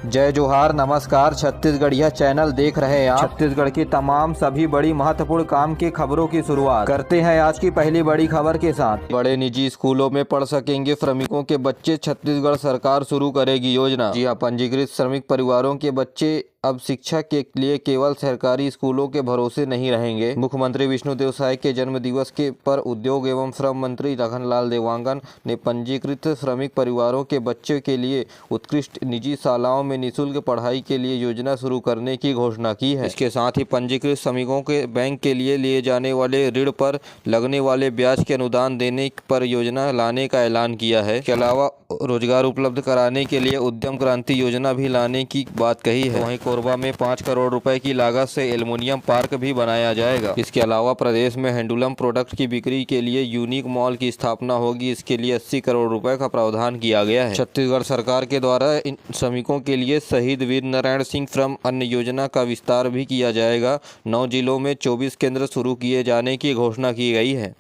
जय जोहार, नमस्कार। छत्तीसगढ़िया चैनल देख रहे हैं आप। छत्तीसगढ़ की तमाम सभी बड़ी महत्वपूर्ण काम की खबरों की शुरुआत करते हैं आज की पहली बड़ी खबर के साथ। बड़े निजी स्कूलों में पढ़ सकेंगे श्रमिकों के बच्चे, छत्तीसगढ़ सरकार शुरू करेगी योजना। जी हां, पंजीकृत श्रमिक परिवारों के बच्चे अब शिक्षा के लिए केवल सरकारी स्कूलों के भरोसे नहीं रहेंगे। मुख्यमंत्री विष्णुदेव साय के जन्म दिवस के पर उद्योग एवं श्रम मंत्री लखनलाल देवांगन ने पंजीकृत श्रमिक परिवारों के बच्चों के लिए उत्कृष्ट निजी शालाओं में निःशुल्क पढ़ाई के लिए योजना शुरू करने की घोषणा की है। इसके साथ ही पंजीकृत श्रमिकों के बैंक के लिए जाने वाले ऋण पर लगने वाले ब्याज के अनुदान देने पर योजना लाने का ऐलान किया है। इसके अलावा रोजगार उपलब्ध कराने के लिए उद्यम क्रांति योजना भी लाने की बात कही है। वहीं कोरबा में 5 करोड़ रुपए की लागत से एल्युमिनियम पार्क भी बनाया जाएगा। इसके अलावा प्रदेश में हैंडलूम प्रोडक्ट की बिक्री के लिए यूनिक मॉल की स्थापना होगी। इसके लिए 80 करोड़ रुपए का प्रावधान किया गया है। छत्तीसगढ़ सरकार के द्वारा इन श्रमिकों के लिए शहीद वीर नारायण सिंह श्रम अन्न योजना का विस्तार भी किया जाएगा। 9 जिलों में 24 केंद्र शुरू किए जाने की घोषणा की गई है।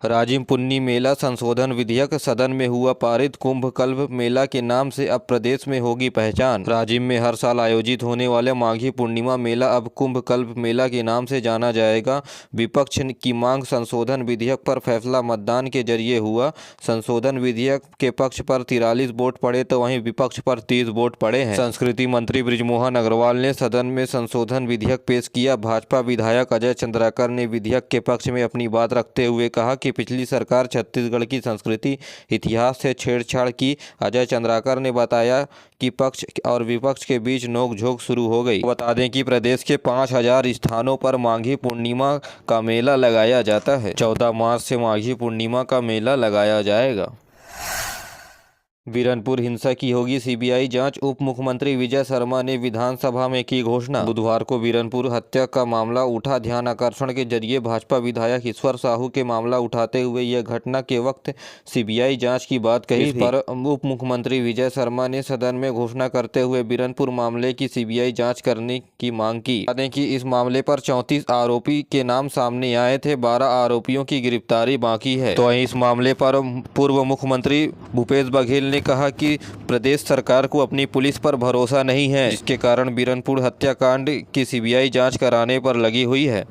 राजिम पुन्नी मेला संशोधन विधेयक सदन में हुआ पारित। कुंभ कल्प मेला के नाम से अब प्रदेश में होगी पहचान। राजिम में हर साल आयोजित होने वाले माघी पूर्णिमा मेला अब कुंभ कल्प मेला के नाम से जाना जाएगा। विपक्ष की मांग संशोधन विधेयक पर फैसला मतदान के जरिए हुआ। संशोधन विधेयक के पक्ष पर 43 वोट पड़े तो वहीं विपक्ष पर 30 वोट पड़े हैं। संस्कृति मंत्री बृजमोहन अग्रवाल ने सदन में संशोधन विधेयक पेश किया। भाजपा विधायक अजय चंद्राकर ने विधेयक के पक्ष में अपनी बात रखते हुए कहा कि पिछली सरकार छत्तीसगढ़ की संस्कृति इतिहास से छेड़छाड़ की। अजय चंद्राकर ने बताया कि पक्ष और विपक्ष के बीच नोकझोंक शुरू हो गई। बता दें कि प्रदेश के 5000 स्थानों पर माघी पूर्णिमा का मेला लगाया जाता है। 14 मार्च से माघी पूर्णिमा का मेला लगाया जाएगा। बीरनपुर हिंसा की होगी सीबीआई जांच। उप मुख्यमंत्री विजय शर्मा ने विधानसभा में की घोषणा। बुधवार को बीरनपुर हत्या का मामला उठा। ध्यान आकर्षण के जरिए भाजपा विधायक ईश्वर साहू के मामला उठाते हुए यह घटना के वक्त सीबीआई जांच की बात कही। इस पर उप मुख्यमंत्री विजय शर्मा ने सदन में घोषणा करते हुए बीरनपुर मामले की सीबीआई जाँच करने की मांग की। बता दें कि इस मामले पर 34 आरोपी के नाम सामने आए थे। 12 आरोपियों की गिरफ्तारी बाकी है। तो इस मामले पर पूर्व मुख्यमंत्री भूपेश बघेल ने कहा कि प्रदेश सरकार को अपनी पुलिस पर भरोसा नहीं है, जिसके कारण बीरनपुर हत्याकांड की सीबीआई जांच कराने पर लगी हुई है।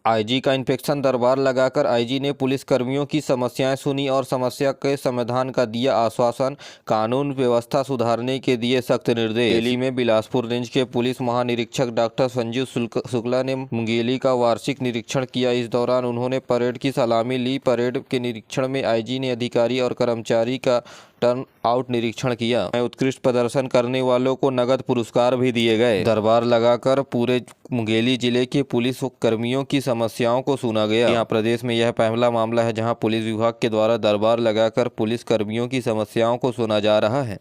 आईजी का इन्फेक्शन दरबार लगाकर आईजी ने पुलिस कर्मियों की समस्याएं सुनी और समस्या के समाधान का दिया आश्वासन। कानून व्यवस्था सुधारने के दिए सख्त निर्देश। दिल्ली में बिलासपुर रेंज के पुलिस महानिरीक्षक डॉक्टर संजीव शुक्ला ने मुंगेली का वार्षिक निरीक्षण किया। इस दौरान उन्होंने परेड की सलामी ली। परेड के निरीक्षण में आईजी ने अधिकारी और कर्मचारी का टर्न आउट निरीक्षण किया। उत्कृष्ट प्रदर्शन करने वालों को नगद पुरस्कार भी दिए गए। दरबार लगाकर पूरे मुंगेली जिले के पुलिस कर्मियों की समस्याओं को सुना गया। यहाँ प्रदेश में यह पहला मामला है जहां पुलिस विभाग के द्वारा दरबार लगाकर पुलिस कर्मियों की समस्याओं को सुना जा रहा है।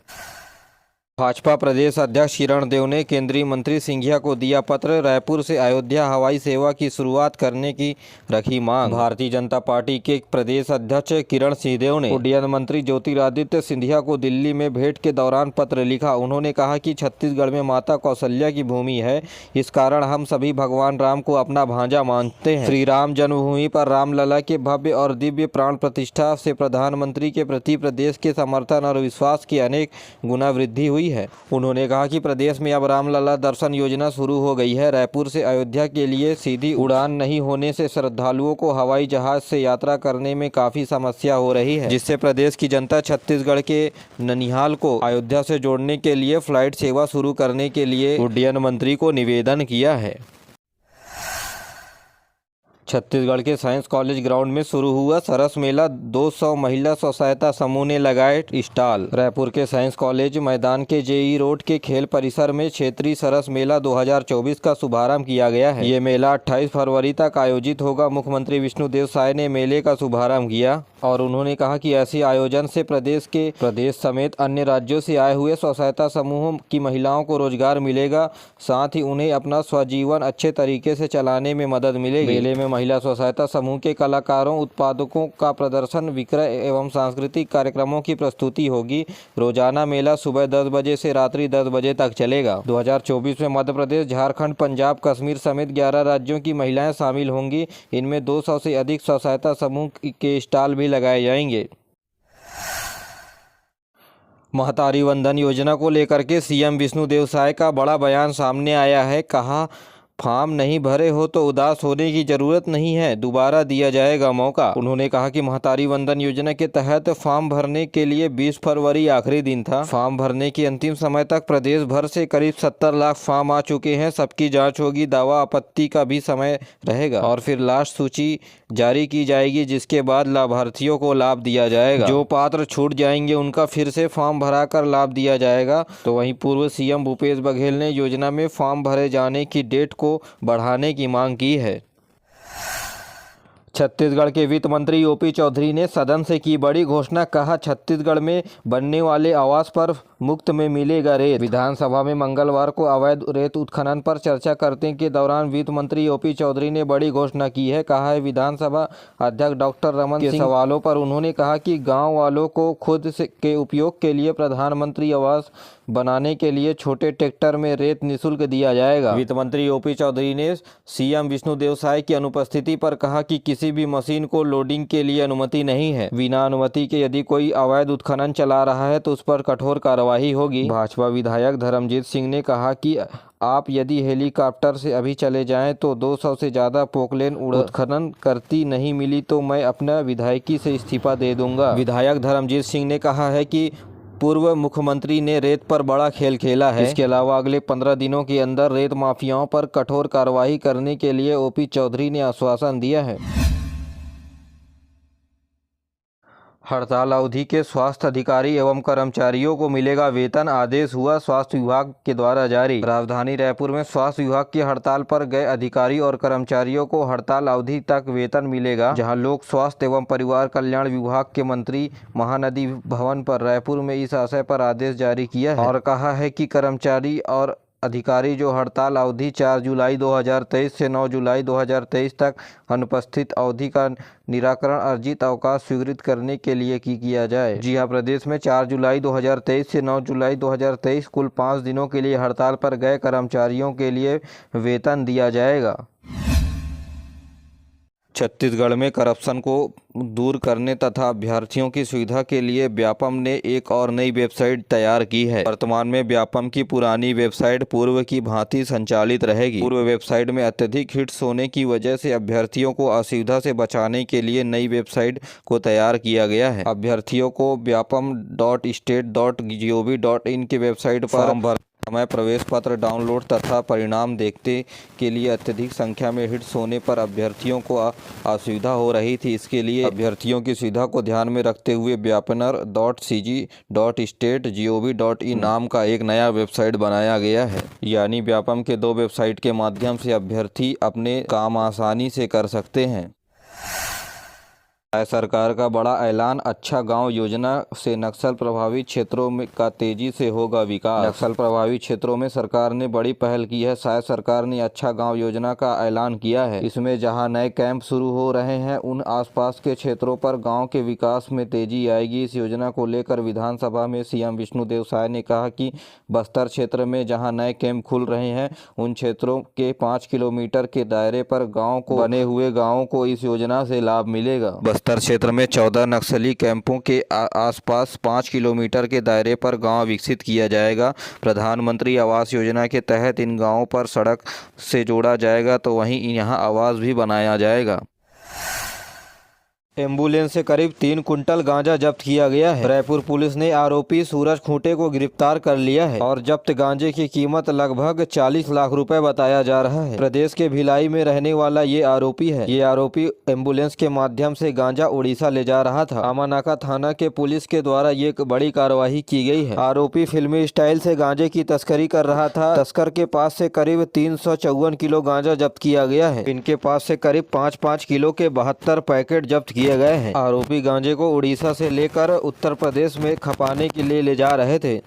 भाजपा प्रदेश अध्यक्ष किरण देव ने केंद्रीय मंत्री सिंधिया को दिया पत्र। रायपुर से अयोध्या हवाई सेवा की शुरुआत करने की रखी मांग। भारतीय जनता पार्टी के प्रदेश अध्यक्ष किरण सिंहदेव ने उड्डयन मंत्री ज्योतिरादित्य सिंधिया को दिल्ली में भेंट के दौरान पत्र लिखा। उन्होंने कहा कि छत्तीसगढ़ में माता कौशल्या की भूमि है, इस कारण हम सभी भगवान राम को अपना भांजा मानते हैं। श्री राम जन्मभूमि पर रामलला के भव्य और दिव्य प्राण प्रतिष्ठा से प्रधानमंत्री के प्रति प्रदेश के समर्थन और विश्वास की अनेक गुना वृद्धि हुई है। उन्होंने कहा कि प्रदेश में अब रामलला दर्शन योजना शुरू हो गई है। रायपुर से अयोध्या के लिए सीधी उड़ान नहीं होने से श्रद्धालुओं को हवाई जहाज से यात्रा करने में काफी समस्या हो रही है, जिससे प्रदेश की जनता छत्तीसगढ़ के ननिहाल को अयोध्या से जोड़ने के लिए फ्लाइट सेवा शुरू करने के लिए उड्डयन मंत्री को निवेदन किया है। छत्तीसगढ़ के साइंस कॉलेज ग्राउंड में शुरू हुआ सरस मेला। 200 महिला स्व सहायता समूह ने लगाए स्टॉल। रायपुर के साइंस कॉलेज मैदान के जेई रोड के खेल परिसर में क्षेत्रीय सरस मेला 2024 का शुभारंभ किया गया है। ये मेला 28 फरवरी तक आयोजित होगा। मुख्यमंत्री विष्णुदेव साय ने मेले का शुभारंभ किया और उन्होंने कहा कि ऐसे आयोजन से प्रदेश समेत अन्य राज्यों से आए हुए स्व सहायता समूहों की महिलाओं को रोजगार मिलेगा, साथ ही उन्हें अपना स्वजीवन अच्छे तरीके से चलाने में मदद मिलेगी। मेले में महिला स्व सहायता समूह के कलाकारों उत्पादकों का प्रदर्शन, विक्रय एवं सांस्कृतिक कार्यक्रमों की प्रस्तुति होगी। रोजाना मेला सुबह 10 बजे से रात्रि 10 बजे तक चलेगा। 2024 में मध्य प्रदेश, झारखंड, पंजाब, कश्मीर समेत 11 राज्यों की महिलाएं शामिल होंगी। इनमें 200 से अधिक स्व सहायता समूह के स्टॉल भी लगाए जाएंगे। महतारी वंदन योजना को लेकर के सीएम विष्णुदेव साय का बड़ा बयान सामने आया है। कहा, फॉर्म नहीं भरे हो तो उदास होने की जरूरत नहीं है, दोबारा दिया जाएगा मौका। उन्होंने कहा कि महतारी वंदन योजना के तहत फॉर्म भरने के लिए 20 फरवरी आखिरी दिन था। फॉर्म भरने के अंतिम समय तक प्रदेश भर से करीब 70 लाख फॉर्म आ चुके हैं। सबकी जांच होगी, दावा आपत्ति का भी समय रहेगा और फिर लास्ट सूची जारी की जाएगी, जिसके बाद लाभार्थियों को लाभ दिया जाएगा। जो पात्र छूट जाएंगे उनका फिर से फॉर्म भरा कर लाभ दिया जाएगा। तो वहीं पूर्व सीएम भूपेश बघेल ने योजना में फॉर्म भरे जाने की डेट को बढ़ाने की मांग की है। छत्तीसगढ़ के वित्त मंत्री ओपी चौधरी ने सदन से की बड़ी घोषणा। कहा, छत्तीसगढ़ में बनने वाले आवास पर मुफ्त में मिलेगा रेत। विधानसभा में मंगलवार को अवैध रेत उत्खनन पर चर्चा करने के दौरान वित्त मंत्री ओपी चौधरी ने बड़ी घोषणा की है। कहा है विधानसभा अध्यक्ष डॉक्टर रमन सिंह के सवालों पर उन्होंने कहा कि गांव वालों को खुद के उपयोग के लिए प्रधानमंत्री आवास बनाने के लिए छोटे ट्रैक्टर में रेत निःशुल्क दिया जाएगा। वित्त मंत्री ओपी चौधरी ने सीएम विष्णुदेव साय की अनुपस्थिति पर कहा कि किसी भी मशीन को लोडिंग के लिए अनुमति नहीं है। बिना अनुमति के यदि कोई अवैध उत्खनन चला रहा है तो उस पर कठोर कार्रवाई होगी। भाजपा विधायक धर्मजीत सिंह ने कहा कि आप यदि हेलीकॉप्टर से अभी चले जाएं तो 200 से ज़्यादा पोकलेन उत्खनन करती नहीं मिली तो मैं अपना विधायकी से इस्तीफा दे दूंगा। विधायक धर्मजीत सिंह ने कहा है कि पूर्व मुख्यमंत्री ने रेत पर बड़ा खेल खेला है। इसके अलावा अगले 15 दिनों के अंदर रेत माफियाओं पर कठोर कार्रवाई करने के लिए ओपी चौधरी ने आश्वासन दिया है। हड़ताल अवधि के स्वास्थ्य अधिकारी एवं कर्मचारियों को मिलेगा वेतन, आदेश हुआ स्वास्थ्य विभाग के द्वारा जारी। राजधानी रायपुर में स्वास्थ्य विभाग की हड़ताल पर गए अधिकारी और कर्मचारियों को हड़ताल अवधि तक वेतन मिलेगा। जहां लोक स्वास्थ्य एवं परिवार कल्याण विभाग के मंत्री महानदी भवन पर रायपुर में इस आशय पर आदेश जारी किया है और कहा है कि कर्मचारी और अधिकारी जो हड़ताल अवधि 4 जुलाई 2023 से 9 जुलाई 2023 तक अनुपस्थित अवधि का निराकरण अर्जित अवकाश स्वीकृत करने के लिए किया जाए। जी हां, प्रदेश में 4 जुलाई 2023 से 9 जुलाई 2023 कुल 5 दिनों के लिए हड़ताल पर गए कर्मचारियों के लिए वेतन दिया जाएगा। छत्तीसगढ़ में करप्शन को दूर करने तथा अभ्यर्थियों की सुविधा के लिए व्यापम ने एक और नई वेबसाइट तैयार की है। वर्तमान में व्यापम की पुरानी वेबसाइट पूर्व की भांति संचालित रहेगी। पूर्व वेबसाइट में अत्यधिक हिट्स होने की वजह से अभ्यर्थियों को असुविधा से बचाने के लिए नई वेबसाइट को तैयार किया गया है। अभ्यर्थियों को vyapam.state.gov.in की वेबसाइट पर समय, प्रवेश पत्र डाउनलोड तथा परिणाम देखने के लिए अत्यधिक संख्या में हिट्स होने पर अभ्यर्थियों को असुविधा हो रही थी। इसके लिए अभ्यर्थियों की सुविधा को ध्यान में रखते हुए व्यापनर.cg.state.gov.in नाम का एक नया वेबसाइट बनाया गया है। यानी व्यापम के 2 वेबसाइट के माध्यम से अभ्यर्थी अपने काम आसानी से कर सकते हैं। सरकार का बड़ा ऐलान, अच्छा गांव योजना से नक्सल प्रभावित क्षेत्रों में का तेजी से होगा विकास। नक्सल प्रभावित क्षेत्रों में सरकार ने बड़ी पहल की है। शायद सरकार ने अच्छा गांव योजना का ऐलान किया है। इसमें जहां नए कैंप शुरू हो रहे हैं उन आसपास के क्षेत्रों पर गांव के विकास में तेजी आएगी। इस योजना को लेकर विधानसभा में सीएम विष्णुदेव साय ने कहा कि बस्तर क्षेत्र में जहाँ नए कैंप खुल रहे हैं उन क्षेत्रों के 5 किलोमीटर के दायरे पर गाँव को बने हुए गाँवों को इस योजना से लाभ मिलेगा। बस्तर क्षेत्र में 14 नक्सली कैंपों के आसपास 5 किलोमीटर के दायरे पर गांव विकसित किया जाएगा। प्रधानमंत्री आवास योजना के तहत इन गांवों पर सड़क से जोड़ा जाएगा तो वहीं यहां आवास भी बनाया जाएगा। एम्बुलेंस से करीब 3 कुंटल गांजा जब्त किया गया है। रायपुर पुलिस ने आरोपी सूरज खूंटे को गिरफ्तार कर लिया है और जब्त गांजे की कीमत लगभग 40 लाख रुपए बताया जा रहा है। प्रदेश के भिलाई में रहने वाला ये आरोपी है। ये आरोपी एम्बुलेंस के माध्यम से गांजा उड़ीसा ले जा रहा था। आमानाका थाना के पुलिस के द्वारा ये बड़ी कार्रवाई की गई है। आरोपी फिल्मी स्टाइल से गांजे की तस्करी कर रहा था। तस्कर के पास से करीब 354 किलो गांजा जब्त किया गया है। इनके पास से करीब 5-5 किलो के 72 पैकेट जब्त किए गए हैं। आरोपी गांजे को उड़ीसा से लेकर उत्तर प्रदेश में खपाने के लिए ले जा रहे थे।